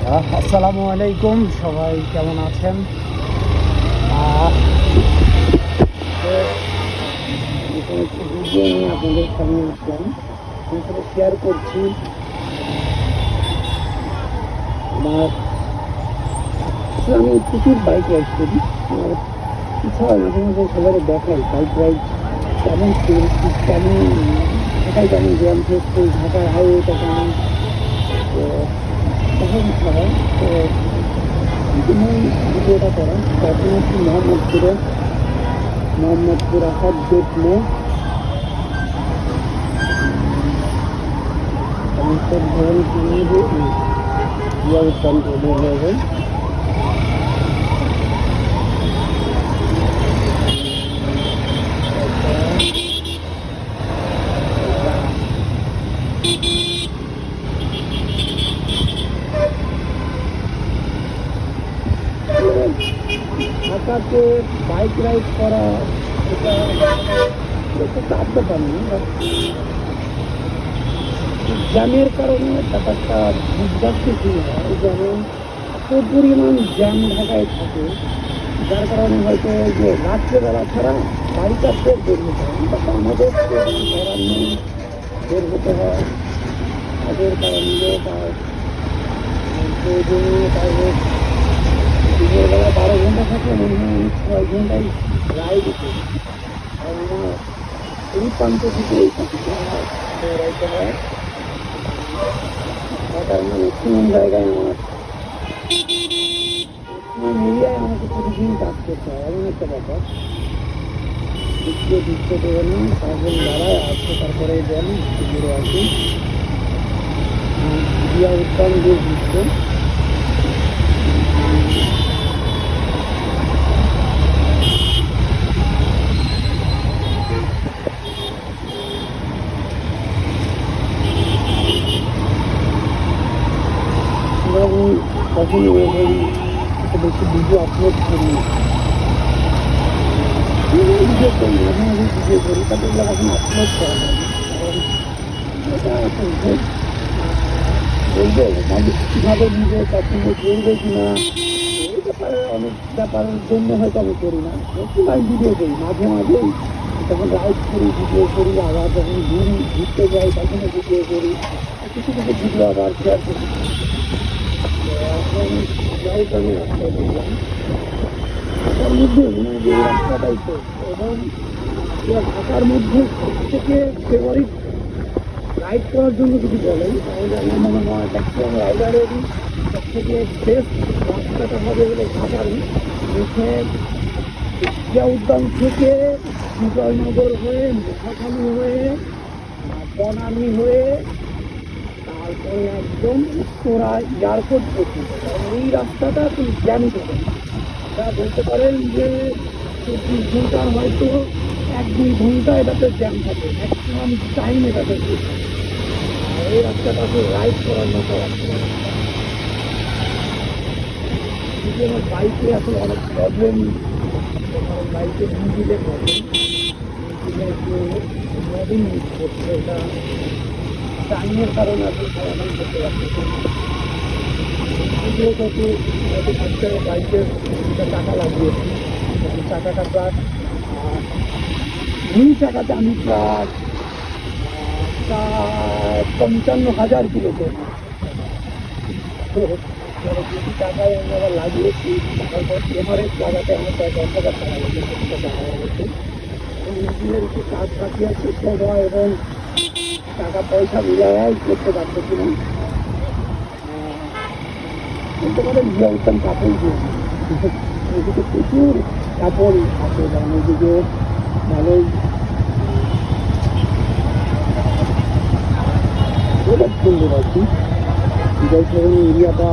আসসালামু আলাইকুম, সবাই কেমন আছেন? একটু ভিডিও নিয়ে আপনাদের সামনে আসলাম, সাথে শেয়ার করছি। আমি প্রচুর বাইক রাইড করি, ইচ্ছা হয় মাঝে মাঝে সবাই দেখাই বাইক রাইড কেমন কেমন ঢাকায় কেমন জ্যাম হচ্ছে, ঢাকার হাইওয়েটা কেমন। তো তখন ইচ্ছা হয়। তো ভিডিওটা করা তখন হচ্ছে মোহাম্মদপুর আসাদ গেট মো ভবন উদ্যান রোডে ঢাকাতে বাইক রাইড করা এটা চাপ ব্যাপার না, জ্যামের কারণে ব্যাপারটা বুঝতে শুরু হয়। যেমন এত পরিমাণ জ্যাম ঢাকায় থাকে, যার কারণে হয়তো যে রাত্রেবেলা ছাড়া বাড়িটা ফের বের হতে হয়, বাট আমাদের করার নেই, বের হতে হয় তাদের কারণে। তার প্রয়োজনীয় তাদের দিনের বেলা 12 ঘন্টা থাকলে মনে হয় আমি 6 ঘন্টায় রাইড করি। আর আমার এই প্রান্ত থেকে এই প্রান্তে রাইতে হয়। ঢাকার ম্যাক্সিমাম জায়গায় ম্যাক্সিমাম এরিয়ায় আমাকে প্রতিদিন কাজ করতে হয়, এমন একটা ব্যাপার। দিচ্ছে দেবে না, তারপর দাঁড়ায় আসছে, তারপরে দেন ঘুরে আসি। জিয়া উদ্যান দিয়ে দিচ্ছে। আমি কখনো বেশি ভিডিও আপলোড করি, ভিডিও করি, মাঝে মাঝে ভিডিও করি, তাদের এখন আপলোড করা হয়। বলবো মানুষ কীভাবে নিজে পছন্দ করবে কিনা, এই ব্যাপারে অনেক ব্যাপারের জন্য হয়তো আমি করি না। আমি ভিডিও করি মাঝে মাঝেই, যখন রাইড করি ভিডিও করি, আবার যখন ঘুরতে যাই তখনও ভিডিও করি, কিছু কিছু ভিডিও আবার শেয়ার করি। এখন রাইড আমি রাস্তায় দেখলাম, ঢাকার মধ্যে মানে যে রাস্তাটাই তো, এবং ঢাকার মধ্যে সবথেকে ফেভারিট রাইড করার জন্য যদি বলেন তাহলে আমার মনে হয় ম্যাক্সিমাম রাইডারেরই সবথেকে বেস্ট রাস্তাটা হবে হলো ঢাকারই। এখানে জিয়া উদ্যান থেকে বিজয়নগর হয়ে, মহাখালী হয়ে, বনানী হয়ে, তারপরে একদম উত্তরা এয়ারপোর্ট পর্যন্ত। কারণ এই রাস্তাটা আপনি জ্যামই পাবেন, যা বলতে পারেন যে 24 ঘন্টার হয়তো 1-2 ঘন্টা এটাতে জ্যাম থাকে, ম্যাক্সিমাম টাইম এটাতে। এই রাস্তাটাকে রাইড করার মতো রাস্তা। আমার বাইকে আসলে অনেক প্রবলেম, বাইকে ইঞ্জিনের প্রবলেম, ইঞ্জিনে একটু মডিং ইউজ করছে, এটা টাইমের কারণে আপনি সমাধান করতে পারছেন। বাইকের টাকা লাগিয়েছি, টাকাটা প্রায় দুই টাকাতে আমি প্রায় 55,000 কিলোতে বেশি টাকায় আমি আবার লাগিয়েছি। তারপর এভারেজ লাগাতে আমার প্রায় 10,000 টাকা লেগেছে। ইঞ্জিনের একটু কাজ বাকি আছে সবাই, এবং টাকা পয়সা মিলাই করতে পারতেছি না। বলতে পারেন জিয়া উদ্যান কাপড় দিয়েছি, এদিকে প্রচুর কাপড় আছে, কারণ ওইদিকে ভালোই সুন্দর আর কি। বিজয় সরণী এরিয়াটা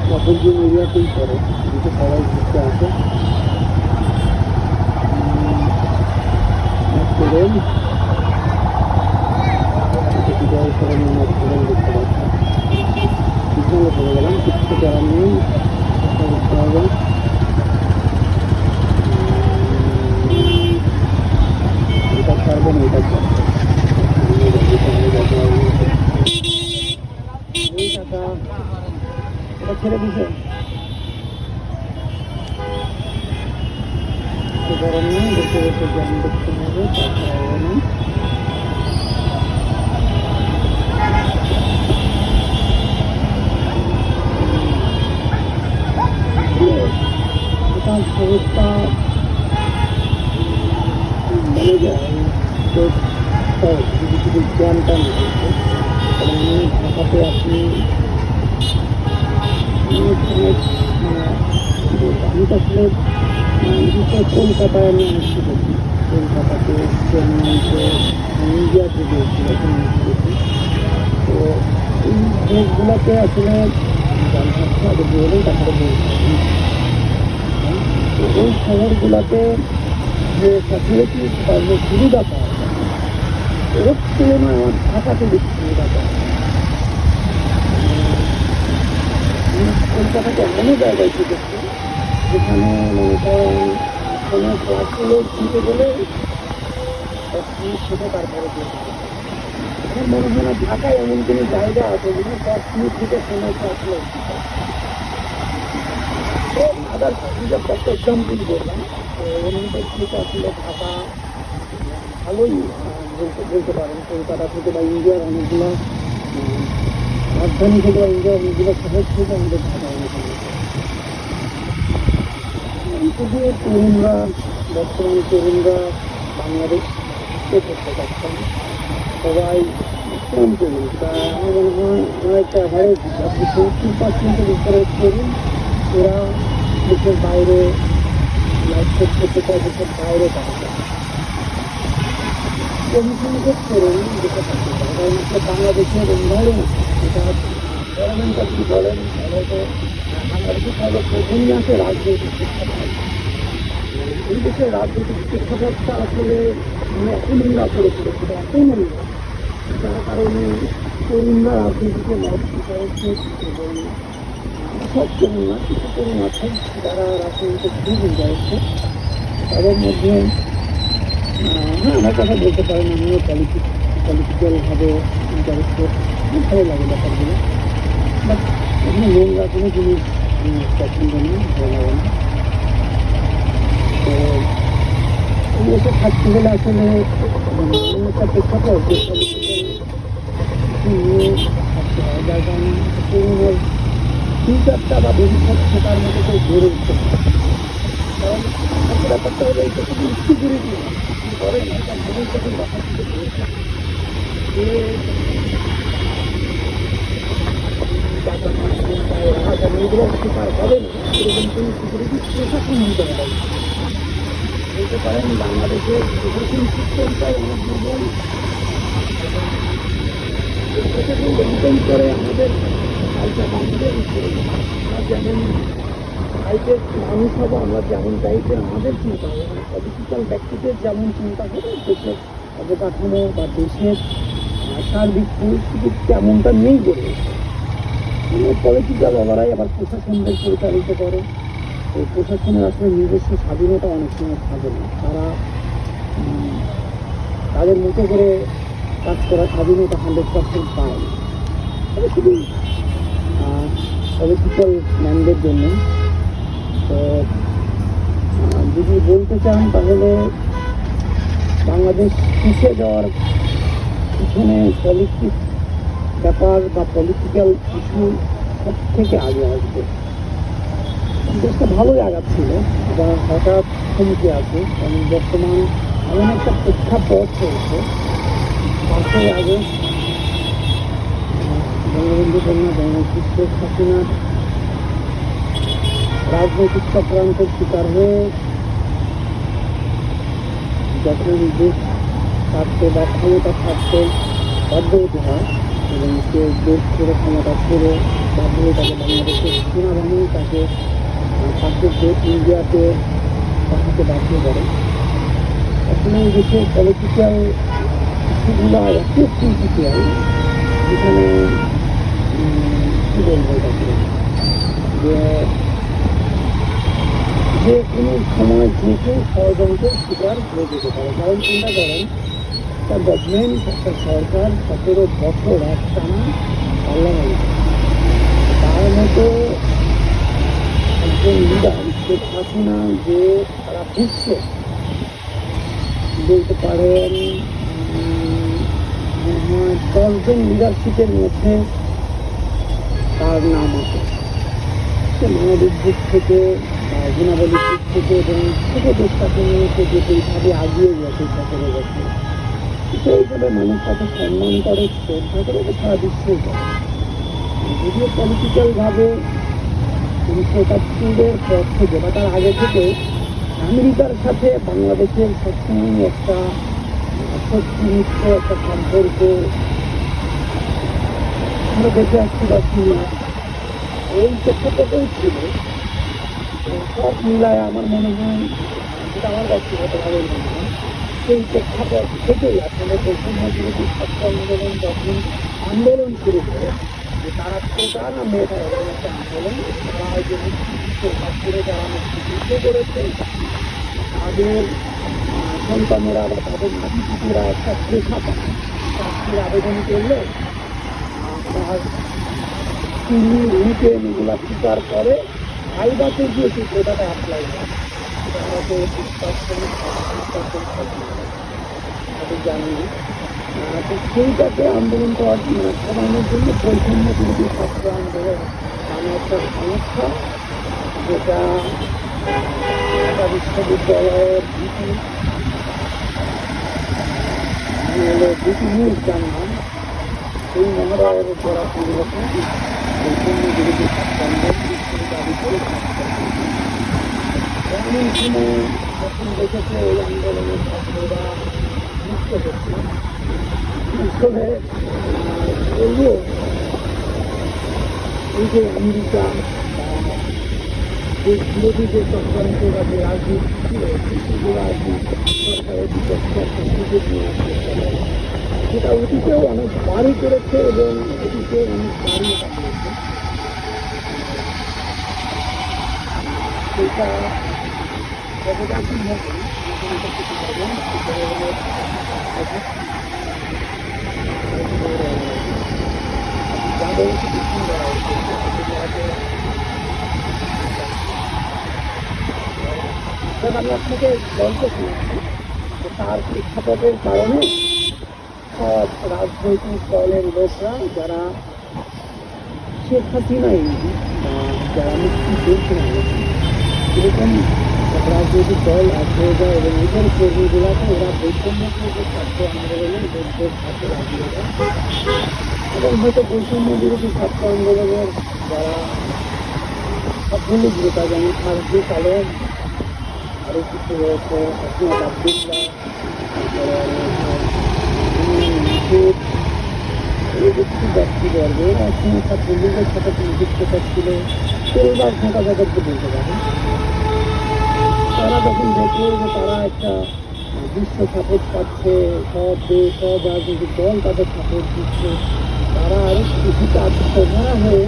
কাপড় এরিয়াতেই পড়ে, এদিকে সবাই ঘুরতে আসে। বিজয় সরণী দেখতে পাচ্ছি, পিছনে পড়ে গেলাম, কিছু করার নেই, দেখতে হবে। এটা ছাড়বেন, এটা ছাড়বেন। এটা ছেড়ে দিছে গরম নেই, বসে বসে জ্ঞান দেখতে হবে, তাছাড়া হবে না। অবস্থা বলে যায় তো যদি শুধু জ্ঞানটা না থাকে, তাহলে ঢাকাতে আপনি আমি তো আসলে বিশেষ করে কলকাতায় আমি আসছি দেখি, কলকাতাতে চেন্নাইতে ইন্ডিয়াতে গিয়েছি, তো এই দেশগুলোতে আসলে জনসংখ্যা আগে বলেই তারপরে বলতে ওই শহরগুলোতে যে ফ্যাসিলিটি বা যে সুবিধা পাওয়া যায় ওর তুলনায় আমার ঢাকাতে বেশি সুবিধা পাওয়া যায়। কলকাতাতে এমনও জায়গায় দেখছি যেখানে মনে করেন কোনো ক্লাসগুলো দিতে গেলে সেটা তারপরে আমার মনে হয় না ঢাকায় এমন কোনো জায়গা আছে যেখানে 10 মিনিট থেকে সময় আসলে আদার একটা এক্সাম্পল বললাম, এমনিতে আসলে ঢাকা ভালোই বলতে পারেন। কলকাতা থেকে বা ইন্ডিয়ার অনেকগুলো রাজধানী থেকে বা ইন্ডিয়ার অনেকগুলো শহর থেকে আমাদের ঢাকা অনেক শুধু তরুণরা, বর্তমান তরুণরা বাংলাদেশকে করতে পারছেন সবাই কম তরুণ, তা আমার মনে হয় আমার একটা অ্যাভারেজ 70% উপরে তরুণ ওরা দেশের বাইরে লাইফ সেট করতে চায়, দেশের বাইরে কাজ করে কমিশনকে তরুণ যেটা থাকতে চায়। কারণ একটা বাংলাদেশের এনভায়রনমেন্ট এটা গভর্নমেন্ট আপনি বলেন তাহলে তো বাংলাদেশে তাহলে প্রথমই আছে রাজনৈতিক শিক্ষাভাব। এই দেশের রাজনৈতিক শিক্ষাভাবটা আসলে এত নোংরা করে ফেলেছে, এত নোংরা যার কারণে তরুণরা রাজনীতিকে লক্ষ্য করেছে এবং সব তরুণ না, কিছু তরুণ আছেন যারা রাজনীতিতে খুব ইন্টারেস্ট। তাদের মধ্যে হ্যাঁ আমার কথা বলতে পারেন, আমিও পলিটিক্যালভাবে ইন্টারেস্টেড, ভালো লাগে ব্যাপারগুলো, বাট এখানে নোংরা কোনো জিনিস পছন্দ নেই, ভালো লাগে না। তো এই এসে থাকতে গেলে আসলে একটা প্রেক্ষাপট নিয়ে থাকতে হয়, যার কারণে তরুণের ফিউচারটা বা ভবিষ্যৎ সেটার মতো কেউ গড়ে উঠতে পারে। কারণ একটা ব্যাপারটা হলো এটা শুধু ইনসিকিউরিটি না, করেন একটা ভবিষ্যতের ব্যাপার থেকে বলছে যে এগুলো শিকার হবে না, এরকম কোনো সিকিউরিটি প্রশাসন নিতে পারে বলতে পারেন। বাংলাদেশের প্রশাসন সিস্টেমটাই অনেক দুর্বল, প্রশাসন মেনটেন করে আমাদের আমরা যেমন টাইপের মানুষ হবো, আমরা যেমন টাইপের আমাদের চিন্তা হবে, মানে পলিটিক্যাল ব্যক্তিদের যেমন চিন্তা হবে দেশের অবকাঠামো বা দেশের সার্বিক পরিস্থিতি তেমনটা নেই গড়ে পলিটিক্যাল ওভারাই আবার প্রশাসনদের পরিচালিত করে। এই প্রশাসনের আসলে নিজস্ব স্বাধীনতা অনেক সময় থাকে না, তারা তাদের মতো করে কাজ করার স্বাধীনতা 100% পায়, তবে শুধু পলিটিক্যাল ম্যানদের জন্য। তো যদি বলতে চান তাহলে বাংলাদেশ পিছিয়ে যাওয়ার পিছনে পলিটিক্স ব্যাপার বা পলিটিক্যাল ইস্যু সব থেকে আগে আসবে। দেশটা ভালোই আগাচ্ছিল, যা হঠাৎ থমকে আছে, কারণ বর্তমান এমন একটা প্রেক্ষাপট চলছে। 5ই আগস্ট বঙ্গবন্ধু কন্যা জননেত্রী শেখ হাসিনার রাজনৈতিক চক্রান্তের শিকার হয়ে যখন দেশ ছাড়তে বা ক্ষমতা ছাড়তে বাধ্য হতে হয় এবং সে দেশ ছেড়ে ক্ষমতা ছেড়ে বাধ্য হয়ে তাকে বাংলাদেশের সেনাবাহিনী তাকে পাশের দেশ ইন্ডিয়াতে পাঠাতে বাধ্য করে। আসলে এই দেশের পলিটিক্যাল ইস্যুগুলো এত ক্রিটিক্যাল, যেখানে কী বলবো এটাকে, যে কোনো সময় যে কেউ ষড়যন্ত্রের শিকার হয়ে যেতে পারে। কারণ চিন্তা করেন একটা গভর্নমেন্ট, একটা সরকার 17 বছর একটানা পার্লামেন্ট, তার মতো শেখ হাসিনা যে তারা বুঝছে বলতে পারেন 10 জন লিডারশিপের মধ্যে তার নাম আছে। মানবিক দিক থেকে বা গুণাবলীর দিক থেকে এবং ছোট দেশ শাসনকে যে এইভাবে আগিয়ে গেছে 17 বছর, এইভাবে মানুষ তাকে সম্মান করে, শ্রদ্ধা করে, সারা বিশ্বেই করে। যদিও পলিটিক্যালভাবে 1971-এর পর থেকে বা তার আগে থেকে আমেরিকার সাথে বাংলাদেশের সবসময় একটা শক্তিনিষ্ঠ একটা সম্পর্ক আমরা দেখে আসছি বা শুনি। এই প্রেক্ষাপটেও ছিল সব মিলায় আমার মনে হয়, যেটা আমার ব্যক্তিগতভাবে মনে হয়, সেই প্রেক্ষাপট থেকেই আসলে বৈষম্য বিরোধী ছাত্র আন্দোলন যখন আন্দোলন শুরু করে, যে তারা প্রধান মেধা এবং একটা আন্দোলন, তারা হয়তো মুক্তিযুদ্ধের কাজ করে যারা মুক্তিযুদ্ধ করেছে তাদের সন্তানেরা বা তাদের নাতিপুতিরা একটা পেশা পায়। চাকরির আবেদন করলে আপনার তিনি রিটেন এগুলা স্বীকার করে আইবাতে গিয়ে সেই পেশাটা অ্যাপ্লাই করে। আমরা তো জানি। তো সেইটাকে আন্দোলন করার কমানোর জন্য বৈষম্য বিরোধী ছাত্র আন্দোলন নামে একটা সংস্থা, যেটা ঢাকা বিশ্ববিদ্যালয়ের দুটি নিউজ জানলাম, সেই মহোদয়ের করা সংগঠন বৈষম্য বিরোধী ছাত্র আন্দোলন দাবি করে। এমন সময় যখন দেখেছে ওই আন্দোলনের ছাত্ররা মুক্ত করছে, আসলে বলবো এই যে আমেরিকা দেশ বিরোধী যে চক্রান্ত বা যে রাজনীতি ছিল সেগুলো আর কি সরকারের বিপক্ষে একটা সুযোগ নিয়ে আসতে পারে, সেটা অতীতেও অনেক বাড়ি করেছে এবং অতীতে অনেক বাড়ি বানিয়েছে। সেটা যতটা সম্ভব যাদের আমি আপনাকে বলতে শুনেছি যে তার প্রেক্ষাপটের কারণে সব রাজনৈতিক দলের লোকরা যারা শেখ হাসিনাই বা যারা মুক্তি পেয়েছিল এরকম রাজনৈতিক দল আছে এবং এদের কর্মীগুলাকে ওরা বৈষম্য ছাত্র আন্দোলনের মধ্যে থাকে লাগিয়ে দেয় এবং হয়তো বৈষম্য বিরোধী ছাত্র আন্দোলনের যারা সবগুলো গ্রুপা যেমন ফারুক আলম, আরও কিছু রয়েছে আহমদ আবদুল্লাহ, ব্যক্তিবর্গ এরা একসময় ছাত্রলীগের সাথে যুক্ততা ছিল, পরিবার থাকা যাদেরকে বলতে পারে। তারা যখন দেখলো যে তারা একটা বিশ্ব সাপোর্ট পাচ্ছে, সব দেশ সব রাজনৈতিক দল তাদের সাপোর্ট দিচ্ছে, তারা আরও কিছুটা আত্মভরা হয়ে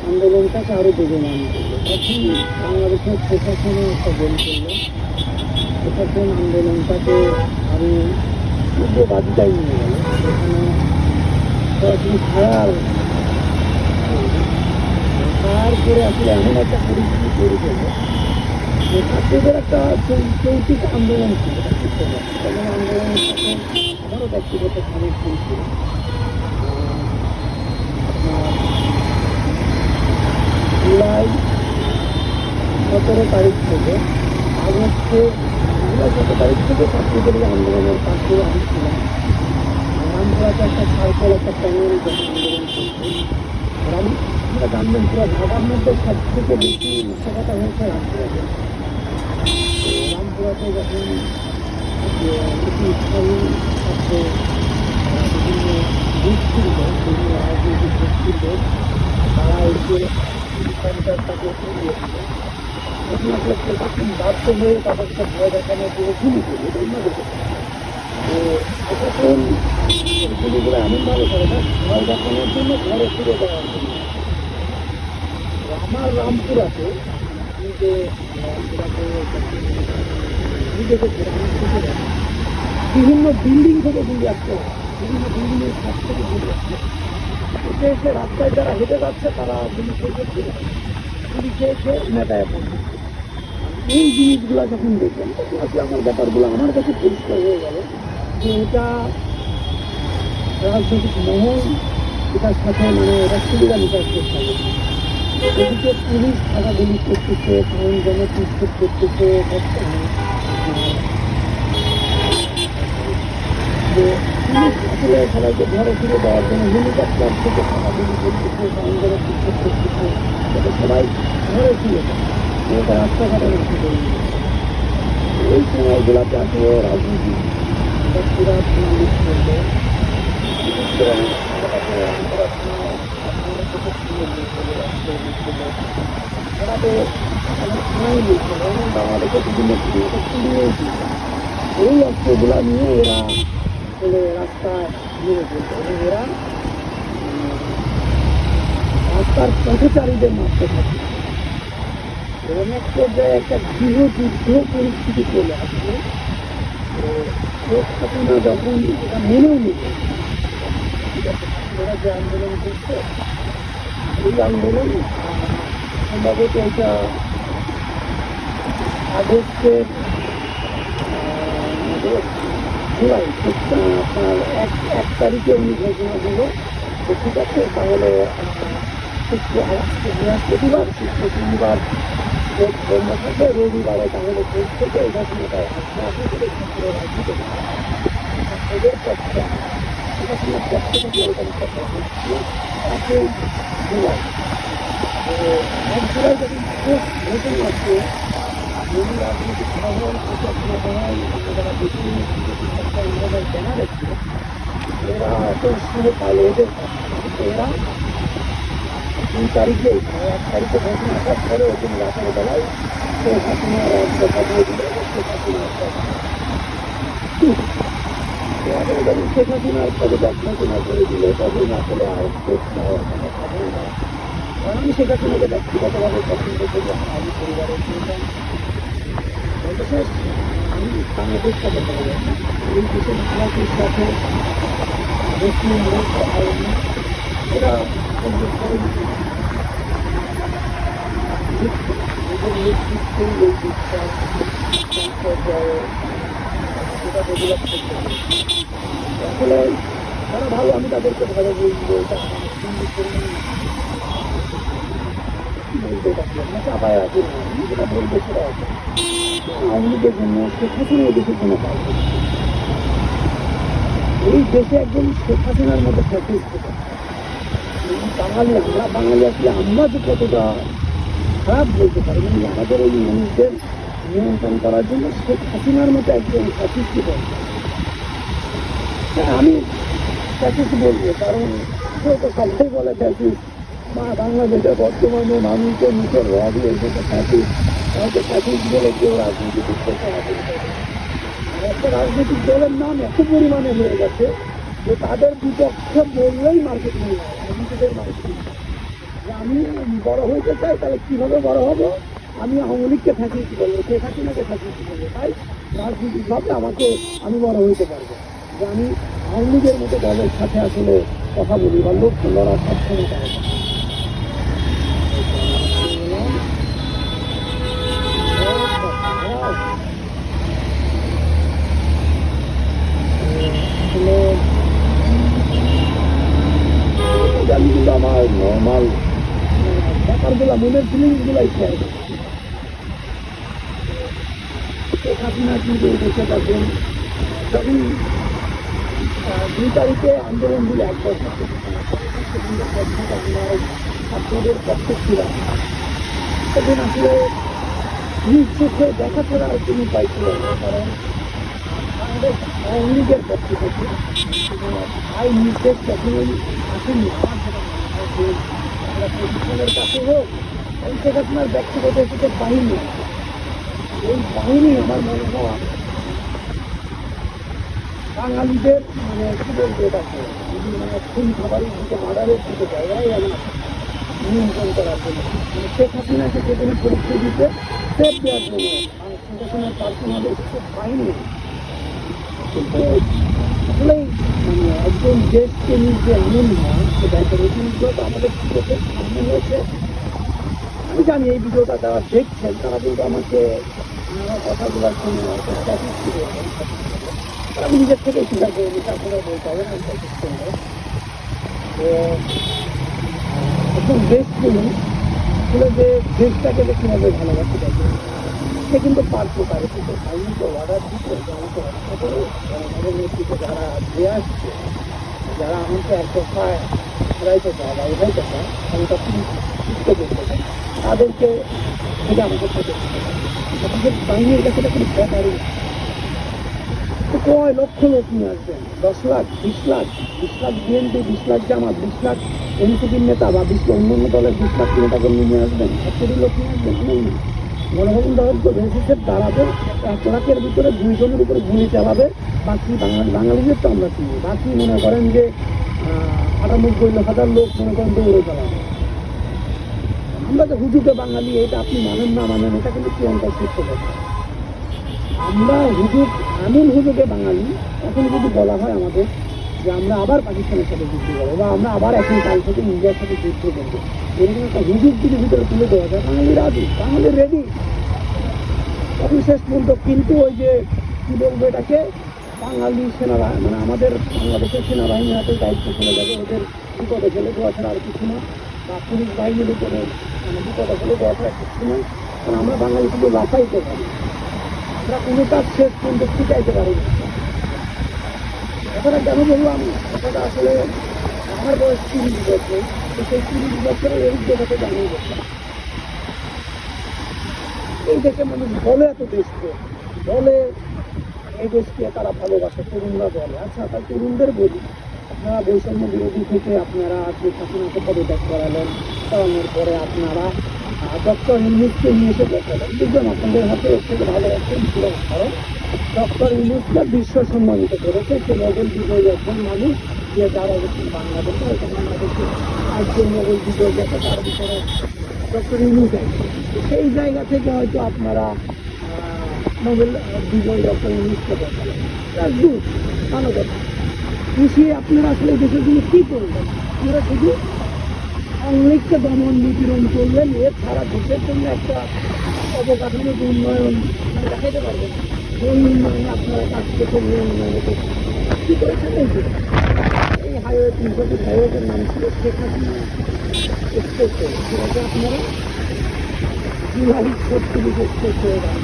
আন্দোলনটাকে আরও বেগবান করলো। তখন বাংলাদেশের প্রশাসনে একটা গোল করলো, প্রশাসন আন্দোলনটাকে আরও উগ্রবাদিতায় নিয়ে গেল। সেখানে সরাসরি ফায়ার করে আসলে এমন একটা পরিস্থিতি তৈরি করলো যে ছাত্রদের একটা চৌকিক আন্দোলন ছিল। তেমন আন্দোলনের সাথে আমারও ব্যক্তিগত সমর্থন ছিল। আপনার জুলাই 17 তারিখ থেকে আগস্টের জুলাই 17 তারিখ থেকে ছাত্রদের আন্দোলনের পাশে আমি ছিলাম। রামপুরাতে একটা সার্কেল একটা প্যানেল যখন আন্দোলন করছে, আপনারা জানবেন পুরো ঢাকার মধ্যে সব থেকে বেশি নাশকতা হয়েছে রামপুরাতে। রামপুরাতে যখন স্থায়ী ছাত্র বিভিন্ন গোষ্ঠীর লোক, বিভিন্ন রাজনৈতিক গোষ্ঠীর লোক, তারা এসে সেন্টারটাকে দিয়েছিল, তখন আসলে প্রশাসন বাধ্য হয়ে তাদেরকে ভয় দেখানোর জন্য গুলি করবে, এটা অন্য দেখেছে। তো প্রশাসন গুলিগুলো এমনভাবে করে না, ভয় দেখানোর জন্য ঘরে ফিরে দেওয়ার জন্য। আমার রামপুরাতে নিজে বিভিন্ন বিল্ডিং থেকে গুলি আসতে হয়, বিভিন্ন বিল্ডিংয়ের কাছ থেকে গুলি আসছে। এসে এসে রাস্তায় যারা হেঁটে যাচ্ছে তারা গুলি খেয়ে গুলি খেয়ে মেটায় পড়ছে। এই জিনিসগুলো যখন দেখলাম তখন আসলে আমার ব্যাপারগুলো আমার কাছে পরিষ্কার হয়ে গেল যে এটা রাজনৈতিক মহল এটার সাথে মানে এটা সুবিধা নিকাশ করতে হবে। এদিকে পুলিশ থাকাগুলি করতেছে, কারণ জনপ্রস্তুত করতেছে, যে পুলিশ আসলে সবাইকে ঘরে ফিরে দেওয়ার জন্য হেলিকপ্টার থেকে থাকাগুলি করতেছে, কারণ জনপ্রস্তুত করতেছে যাতে সবাই ঘরে ফিরে যায়, এটা রাস্তাঘাটে নষ্ট করে দিচ্ছে। এই সময়গুলোতে আসলে রাজনীতিক ব্যক্তিরা পুলিশ করবে বাংলাদেশের বিভিন্ন এই অস্ত্রগুলা নিয়ে এরা আসলে রাস্তায় নিয়ে চলছে এবং এরা রাস্তার পথচারীদের মারতে থাকে এবং এক পর্যায়ে একটা গৃহযুদ্ধ পরিস্থিতি চলে আসছে। শেখ হাসিনা যখন এটা মেনেও নিল, ওরা যে আন্দোলন করছে এই আন্দোলন সম্ভবত এটা আগস্টের জুলাই আপনার এক তারিখে উনি ঘোষণা দিল যে ঠিক আছে তাহলে বৃহস্পতিবার শনিবার বন্ধ থাকবে, রবিবারে তাহলে ভোট থেকে এই ঘটনাটা ওদের পক্ষে জুলাই 1 জুলাই যখন ঘোষণা আসছে রাজনৈতিক মহল যারা বেশি জানা যাচ্ছে এরা এত শুরু পাইলে এদের এরা 2 তারিখে 1 তারিখে ঘোষণা আসার পরে ওখানে রাতের বেলায় শেখ হাসিনার কথা দিয়ে দিল। শেখ হাসিনার পদে ব্যবস্থা করে দিলে তখন আসলে আর আমি শেখ হাসিনাকে ব্যক্তিগতভাবে পছন্দ করি, আমি পরিবারের আমি বাংলাদেশ সাথে এই দেশের ইতিহাসের সাথে মুসলিম এরা আসলে তারা ভালো, আমি তাদেরকে ভালো বলবো, এটা বলতে পারলাম না, চাপায় রাখি না, আমি যেটা বলবো সেটা আওয়ামী লীগের জন্য শেখ হাসিনা এই দেশের জন্য পাই এই দেশে একজন শেখ হাসিনার মধ্যে ফ্যাসিস্ট বাঙালি, আমরা বাঙালি আসলে আমরা যে কতটা খারাপ বলতে পারি, মানে আমাদের এই মানুষদের নিয়ন্ত্রণ করার জন্য শেখ হাসিনার মতো একজন ফ্যাসিস্ট বলবো। আমি ফ্যাসিস্ট বলবো কারণ কেউ তো সবাই বলে ফ্যাসিস্ট, বাংলাদেশের বর্তমানে মানুষের মুখের রবি এসেছে ফ্যাসিস্ট, হয়তো ফ্যাসিস্ট বলে কেউ রাজনীতি করতে একটা রাজনৈতিক দলের নাম এত পরিমাণে হয়ে গেছে যে তাদের বিপক্ষে বললেই মার্কেট নিয়ে যায়, রাজনীতিদের মার্কেট। আমি বড় হইতে চাই তাহলে কিভাবে বড় হবো, আমি আওয়ামী লীগকে ফ্যাসিস্ট বলবো, শেখ হাসিনাকে ফ্যাসিস্ট বলবো, তাই রাজনীতিকভাবে আমাকে আমি বড় হইতে পারবো যে আমি আওয়ামী লীগের মতো দলের সাথে আসলে কথা বলি বা লোক লড়ার সক্ষমতা হবে। আমি কিন্তু আমার নর্মাল ব্যাপারগুলো মনের ফিলিংসগুলাই শেয়ার করছি। শেখ হাসিনা কিন্তু দেশে থাকবেন যখন 2 তারিখে আন্দোলনগুলো একবার ছাত্রদের পক্ষে ছিলাম, সেদিন আসলে নিজ চোখে দেখা ছাড়া আর কোনো উপায় ছিল না, কারণ আমাদের আওয়ামী লীগের পক্ষ থেকে আইন নির্দেশ যখনই আসেনি আমার আমরা প্রশিক্ষণের কাছে হোক শেখ হাসিনার ব্যক্তিগত এসেছে বাহিনী, এই বাহিনী আমার মনে হওয়া বাঙালিদের মানে কি বলবো এটাকে মানে খুন খাবারের দিকে মার্ডারের দিকে জায়গায় আমার নিয়ন্ত্রণ করার জন্য মানে শেখ হাসিনাকে যেখানে পরীক্ষা দিতে সেফ দেওয়ার জন্য শেখ হাসিনার পার্সোনাল এসেছে বাহিনী। কিন্তু আসলেই মানে একজন দেশকে নিজে এমন হয় সেটা একটা রীতিমতো আমাদের চোখের সামনে হয়েছে। আমি জানি এই ভিডিওটা যারা দেখছেন তারা কিন্তু আমাকে আমার কথাগুলো শুনে আমি নিজের থেকে স্বীকার করে নিতে আপনারা বলতে হবে আমি তো একদম দেশ প্রেমী আসলে যে দেশটাকে যে কীভাবে ভালোবাসতে পারবে সে কিন্তু পারতো পারে কিন্তু আমি তো অর্ডার দিতে আমাকে রক্ষা করে আমাদের নেতৃত্বে যারা দিয়ে আসছে যারা আমাকে এক দফায় ঘুরাইতে চায় বা উঠাইতে চায় ক্ষমতা ফিরতে করতে চায় তাদেরকে থেকে আমাকে খেতে আমাদের বাহিনীর কাছে তো কোনো ভয় পারি তো কয় লক্ষ লোক নিয়ে আসবেন 10 লাখ 20 লাখ বিএনপি 20 লাখ জামাত 20 লাখ এনসিপির নেতা বা অন্যান্য দলের 20 লাখ নেতাকে নিয়ে আসবেন 1 লোক নিয়ে আসবেন নেই না গণভবন দলের তো বেসিসে দাঁড়াবে 1 লাখের ভিতরে 2 জনের উপরে গুলি চালাবে বাকি বাঙালিদের তো আমরা চিনি বাকি মনে করেন যে 98,000 লোক মনে করেন দৌড়ে চালাবে আমরা যে হুজুকে বাঙালি এটা আপনি মানেন না মানেন এটা কিন্তু প্রিয়ঙ্কা সূত্র কথা আমরা হুজুক এমন হুজুকে বাঙালি এখন যদি বলা হয় আমাদের যে আমরা আবার পাকিস্তানের সাথে যুদ্ধ করবো বা আমরা আবার এখন কাল থেকে ইন্ডিয়ার সাথে যুদ্ধ করবো এরকম একটা হুজুক যদি ভিতরে তুলে দেওয়া যায় বাঙালি রাজি বাঙালি রেডি তখন শেষ পর্যন্ত কিন্তু ওই যে কী বলবো এটাকে বাঙালি সেনাবাহিনী মানে আমাদের বাংলাদেশের সেনাবাহিনীর হাতে দায়িত্ব চলে যাবে ওদের বিপদে ফেলে দেওয়া ছাড়া আর কিছু না বা পুলিশ বাহিনীর উপরে মানে বিপদে ফেলে দেওয়া ছাড়া কিছু না কারণ আমরা বাঙালি শুধু লাফাইতে পারি আমরা কোনো কাজ শেষ পর্যন্ত শিখাইতে পারি না কথাটা কেন বললাম কথাটা আসলে আমার বয়স 30 বছর তো সেই 30 বছরের অভিজ্ঞতাকে জানিয়ে গেছিলাম এই দেশে মানুষ বলে এত দেশকে বলে এই দেশকে তারা ভালোবাসে তরুণরা বলে আচ্ছা তাই তরুণদের বলি আপনারা বৈষম্য বিরোধী থেকে আপনারা যে শাসনাকে পদত্যাগ করালেন করানোর পরে আপনারা ডক্টর ইউনুসকে নিয়ে এসে বসালেন বুঝলাম আপনাদের হাতে এর থেকে ভালো একজন ছিল কারণ ডক্টর ইউনুসকে বিশ্ব সম্মানিত করেছে সে নোবেল বিজয়ী একজন মানুষ যে যারা বাংলাদেশে হয়তো বাংলাদেশে একজন নোবেল বিজয়ী আছে তার ভিতরে ডক্টর ইউনুস সেই জায়গা থেকে হয়তো আপনারা নোবেল বিজয়ী ডক্টর ইউনুসকে বসালেন গুড ভালো কথা মিশিয়ে আপনারা আসলে দেশের জন্য কী করবেন আপনারা শুধু আওয়ামী দমন নিপীড়ন করলেন এছাড়া দেশের জন্য একটা অবকাঠামোগত উন্নয়ন দেখাতে পারবেন সেই উন্নয়নে আপনারা কাজ করছেন এই উন্নয়নে কী করেছেন এই হাইওয়ে 300 ফুট হাইওয়ের নাম ছিল শেখ হাসিনা এক্সপ্রেস সেটাকে আপনারা জুলাই 36 এক্সপ্রেস হয়ে যান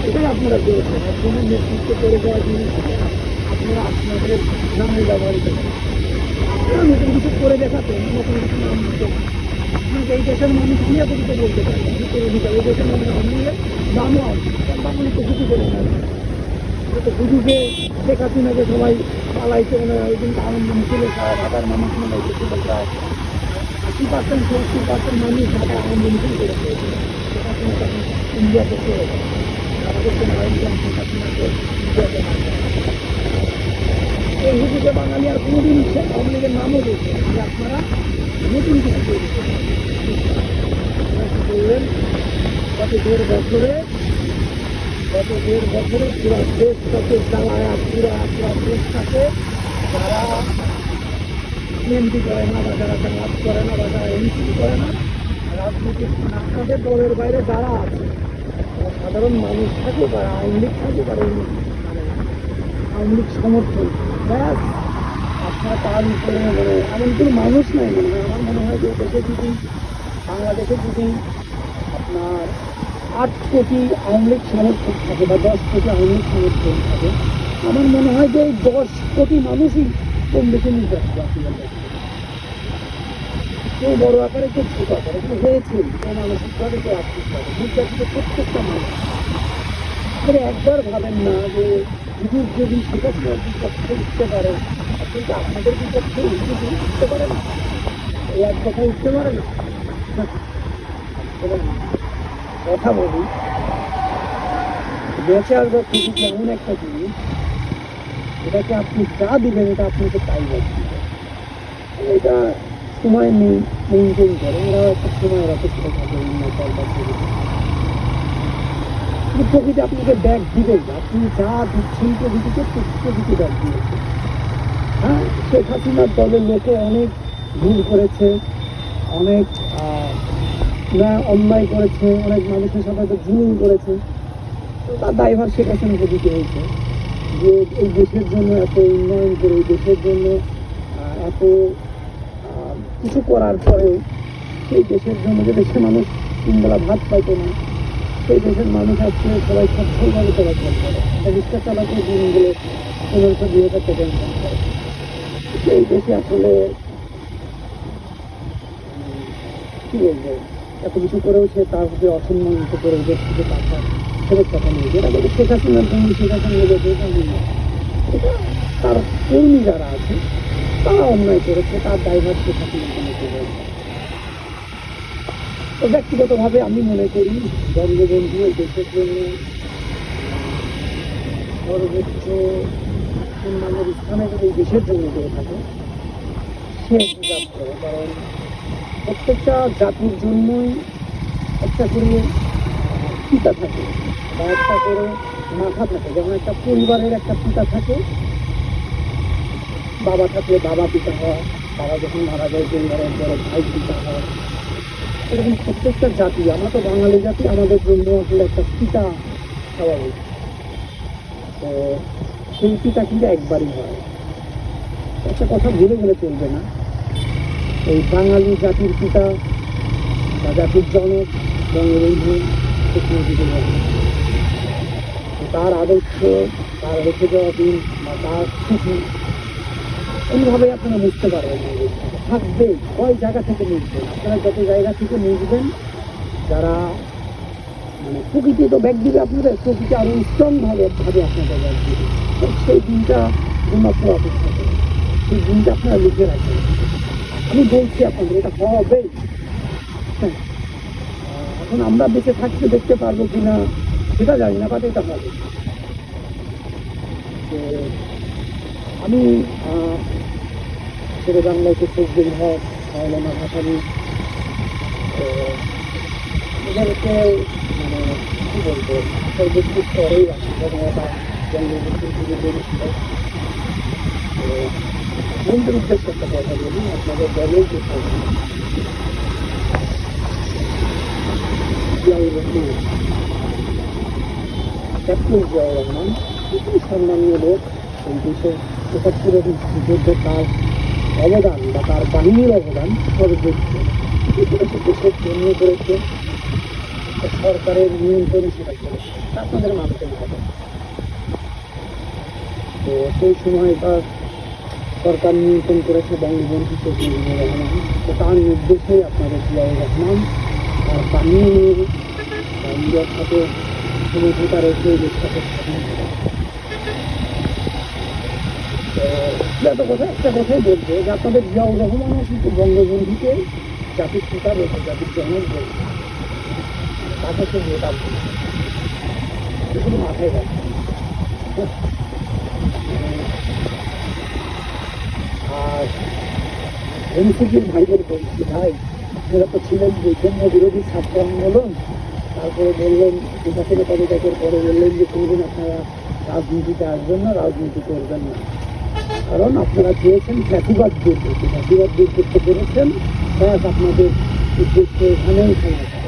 এটাই আপনারা করেছেন একজনের নেতৃত্ব করে দেওয়া জিনিস আপনারা আপনাদের নামে ব্যবহৃত করেন আপনারা নতুন কিছু করে দেখাতেন নতুন কিছু নাম দিতেন আপনাকে এই দেশের মানুষ নিয়ে তো বলতে পারেন এই দেশের মানুষ নিয়ে দামও আছে বাঙালি তো কিছু করে না তো হুজুকে শেখ হাসিনাকে সবাই পালাইছে মনে হয় ওই দিন আনন্দ মিছিলে সারা ঢাকার মানুষ মনে হয় কিছু প্রায় 80% 70% মানুষ ঢাকা আনন্দ মিছিল করেছে শেখ হাসিনাকে ইন্ডিয়াতে চলে যায় আমাদের সেনাবাহিনী শেখ হাসিনাকে ইন্ডিয়াতে এই হুজুকে বাঙালি আর কোনোদিন আওয়ামী লীগের নামও বলছে যে আপনারা নতুন কিছু তৈরি করবেন গত 1.5 বছরে পুরা দেশটাকে জ্বালায় পুরা দেশটাকে যারা এমপি করে না বা যারা জামাত করে না বা যারা এনসিপি করে না রাজনীতিক আপনাদের দলের বাইরে যারা আছে সাধারণ মানুষ থাকুক আর আওয়ামী লীগ থাকুক আর মানে আওয়ামী লীগ সমর্থন ব্যাস আপনার তার উপরে মানে এমন কোনো মানুষ নাই মনে হয় আমার মনে হয় যে দেশে যদি বাংলাদেশে যদি আপনার 8 কোটি আওয়ামী লীগ সমর্থক থাকে বা 10 কোটি আওয়ামী লীগ সমর্থক থাকে আমার মনে হয় যে এই 10 কোটি মানুষই কম বেশি নির্বাচন কেউ বড় আকারে কেউ ছোট আকারে কেউ হয়েছে কেউ মানসিকভাবে কেউ আর্থিকভাবে নির্বাচিত প্রত্যেকটা মানুষ আপনারা একবার ভাবেন না যে হুজুর যদি শেখ হাসিনার বিপক্ষে উঠতে পারে কিন্তু আপনাদের বিপক্ষে উঠতে পারে না এই এক কথা উঠতে পারে না এবং কথা বলি বেঁচে আসবার খুশি এমন একটা জিনিস এটাকে আপনি যা দিবেন এটা আপনাকে তাই বলছেন এটা সময় নেই মেনটেন করে এরাও একটা সময় অপেক্ষা থাকে প্রকৃতি আপনাকে ব্যাগ দিবেন আপনি যা দিচ্ছেন প্রকৃতিকে প্রকৃতি ব্যাগ দিয়েছে হ্যাঁ শেখ হাসিনার দলের লোকে অনেক ভুল করেছে অনেক না অন্যায় করেছে, অনেক মানুষের সাথে হয়তো জুলুম করেছে, তো তার দায়ভার শেখ হাসিনাকে দিতে হয়েছে যে এই দেশের জন্য এত উন্নয়ন করে, এই দেশের জন্য এত কিছু করার পরেও সেই দেশের জন্য যে দেশের মানুষ তিনবেলা ভাত পাইতো না, সেই দেশের মানুষ আজকে সবাই সচ্ছলভাবে চলাচল করে, রিক্সা চালাতে দিনগুলো 1500-2000 টাকা ইনকাম করে। সেই দেশে আসলে কি বলবো, এত কিছু করেও সে তার যে অসম্মানিত করে দেশ থেকে টাকা ফেরত কথা নিয়ে, যেটা বলে শেখ হাসিনার জন্য শেখ হাসিনা এটা তার কর্মী যারা আছে তারা অন্যায় করেছে, তার দায়ভার শেখ হাসিনার জন্য হয়েছে। তো ব্যক্তিগতভাবে আমি মনে করি বঙ্গবন্ধু এই দেশের জন্য সর্বোচ্চ সম্মানের স্থানে যদি এই দেশের জন্য করে থাকে সে ডিজার্ভ করে। কারণ প্রত্যেকটা জাতির জন্যই একটা করে পিতা থাকে বা একটা করে মাথা থাকে। যেমন একটা পরিবারের একটা পিতা থাকে, বাবা থাকলে বাবা পিতা হয়, বাবা যখন মারা যায় পরিবারের বড় ভাই পিতা হয়। এরকম প্রত্যেকটা জাতি, আমরা তো বাঙালি জাতি, আমাদের জন্য আসলে একটা পিতা স্বাভাবিক। তো সেই পিতা কিন্তু একবারই হয়। একটা কথা ভুলে গেলে চলবে না, এই বাঙালি জাতির পিতা বা জাতির জনক বঙ্গবন্ধু শেখ মুজিবুর রহমান। তার আদর্শ, তার রেখে যাওয়া দিন বা তার স্মৃতি এইভাবে আপনারা বুঝতে পারবেন না, থাকবে কয় জায়গা থেকে মিশবেন। আপনারা যত জায়গা থেকে মিশবেন, যারা মানে প্রকৃতি তো ব্যাগ দিবে আপনাদের, প্রকৃতি আরো স্ট্রং ভাবে আপনাদের ব্যাগ দিবে। তো সেই দিনটা জন্য আপনারা অপেক্ষা করেন, সেই দিনটা আপনারা লিখে রাখবেন। আমি বলছি আপনাদের এটা হবেই। হ্যাঁ, এখন আমরা বেঁচে থাকতে দেখতে পারবো কিনা সেটা জানি না, বাট এটা হবে। তো আমি ছেড়ে বাংলাকে ফজলুল হক, মাওলানা ভাসানী, তো এদেরকে মানে কী বলবো, সর্বোচ্চ স্তরেই রাখি, যেমন ওটা বঙ্গবন্ধুর যুগে বেরিয়েছিল। তো বন্ধুর উদ্দেশ্যে একটা কথা বলি, আপনাদের দলের যে জিয়াউর রহমান, ক্যাপ্টেন জিয়াউর রহমান খুবই সম্মানীয় লোক। এই দেশের ৭৫-এর যুদ্ধে তার অবদান বা তার বাহিনীর অবদান সর্বোচ্চ। দেশের জন্য করেছে, সরকারের নিয়ন্ত্রণে সেটা করেছে, আপনাদের মানতে হবে। তো সেই সময় তার সরকার নিয়ন্ত্রণ করেছে বঙ্গবন্ধু শেখ মুজিবুর রহমান। তো তার নির্দেশে আপনাদের জিয়াউর রহমান তার বাহিনী নিয়ে ইন্ডিয়ার সাথে সমঝোতা রেখে দেশটাকে স্বাধীন করে। তো একটা কথাই বলবো যে আপনাদের জিয়াউর রহমানও কিন্তু বঙ্গবন্ধুকে জাতির পিতা বলছে, জাতির জনক বলছে, তাকে সে ভোটা বলছে, শুধু মাথায় রাখছে। আর এনসিপির ভাইদের বলছি, ভাই আপনারা তো ছিলেন বৈষম্য বিরোধী ছাত্র আন্দোলন, তারপরে বললেন নির্বাচনী পদত্যাগের পরে বললেন যে কোনদিন আপনারা রাজনীতিতে আসবেন না, রাজনীতি করবেন না, কারণ আপনারা চেয়েছেন ফ্যাসিবাদ দূর করতে, ফ্যাসিবাদ দূর করতে পেরেছেন, ব্যাস আপনাদের উদ্দেশ্য এখানেই সমাপ্ত।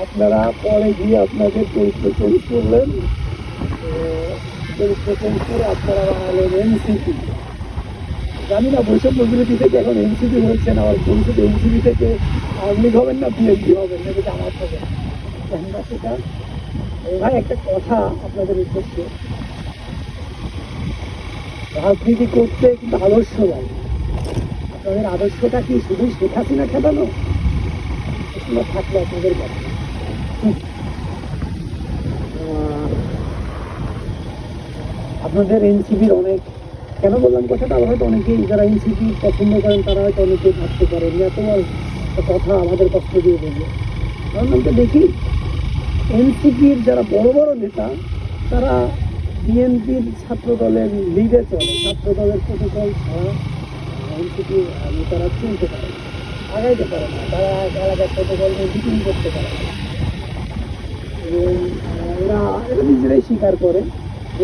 আপনারা পরে গিয়ে আপনাদের চরিত্র চেঞ্জ করলেন, চরিত্র চেঞ্জ করে আপনারা বানালেন এনসিপি। জানি না বৈষম্য বিরোধী থেকে এখন এনসিপি হচ্ছেন, আবার ভবিষ্যতে এনসিপি থেকে আওয়ামী লীগ হবেন না বিএনপি হবেন না, যেটা আমার হবে না সেটা। ভাই একটা কথা আপনাদের উদ্দেশ্যে, রাজনীতি করতে কিন্তু আদর্শ লাগে। আপনাদের আদর্শটা কি শুধু শেখ হাসিনা খেলানো থাকলে আপনাদের কথা। আপনাদের এনসিপির অনেক, কেন বললাম কথাটা, হয়তো অনেকেই যারা এনসিপি পছন্দ করেন তারা হয়তো অনেকেই ভাবতে পারেন এত কথা আমাদের কষ্ট দিয়ে বলবে। কারণ আমরা দেখি এনসিপির যারা বড় বড় নেতা তারা বিএনপির ছাত্র দলের লিডে চলে, ছাত্র দলের প্রোটোকল ছাড়া এনসিপির নেতারা চলতে পারে, আগাইতে পারে না, তারা এলাকার প্রোটোকল নিয়ে মিটিং করতে পারে না। এবং এরা এটা নিজেরাই স্বীকার করে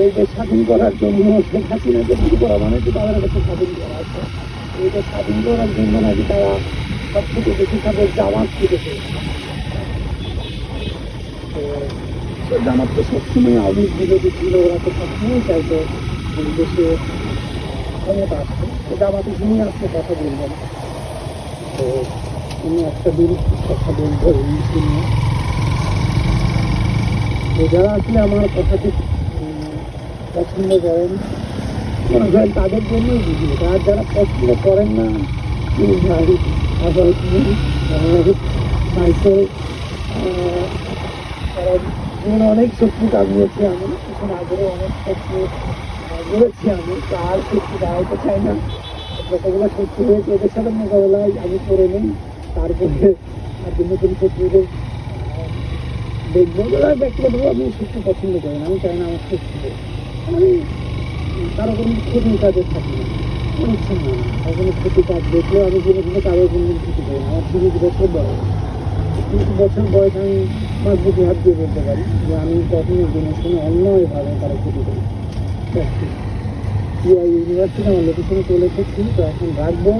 এই দেশ স্বাধীন করার জন্য শেখ হাসিনাকে শুরু করা মানে তো তাদের কাছে স্বাধীন করা আছে। এটা স্বাধীন করার জন্য নাকি তারা সব থেকে বেশি তাদের জামাত কেটেছে। তো সে জামাত তো সবসময় আওয়ামী লীগ বিরোধী ছিল, ওরা তো সবসময় চাইতো দেশে ক্ষমতা আসছে। তো জামাতে শুনে আসছে কথা বলবেন, তো উনি একটা দিন কথা বলবো এই বিষয় নিয়ে। তো যারা আসলে আমার কথাকে পছন্দ করেন মনে করেন তাদের জন্যই বুঝি, আর যারা পছন্দ করেন না আবার মাইকেল জীবনে অনেক শত্রু কামিয়েছি আমি, এখন আগেও অনেক শত্রু বলেছি আমি, তার শত্রু দাঁড়াইতে চাই না। যতগুলো শত্রু হয়েছে এদের সাথে মোকাবেলায় আমি করে নিই, তারপরে আর নতুন শত্রুদের দেখবো। যারা ব্যক্তিগতভাবে আমি শত্রু পছন্দ করি না, আমি চাই না আমার শত্রু, আমি কারো কোনো ক্ষতি কাজের থাকি না, অনেক সময় না কোনো ক্ষতি কাজ দেখলেও আমি কোনো কোনো কারোর কোনো ক্ষতি করি না। আমার 30 বছর বয়স, 30 বছর বয়স আমি মজবুতি হাত দিয়ে বলতে পারি যে আমি কখনো জেনে শুনে অন্যায়ভাবে কারো ক্ষতি করি। ইউনিভার্সিটি আমার লোকেশনে চলে এসেছি, তো এখন রাখবো।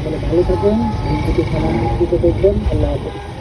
তাহলে ভালো থাকেন, থেকে সমান দেখবেন। আল্লাহ হাফেজ।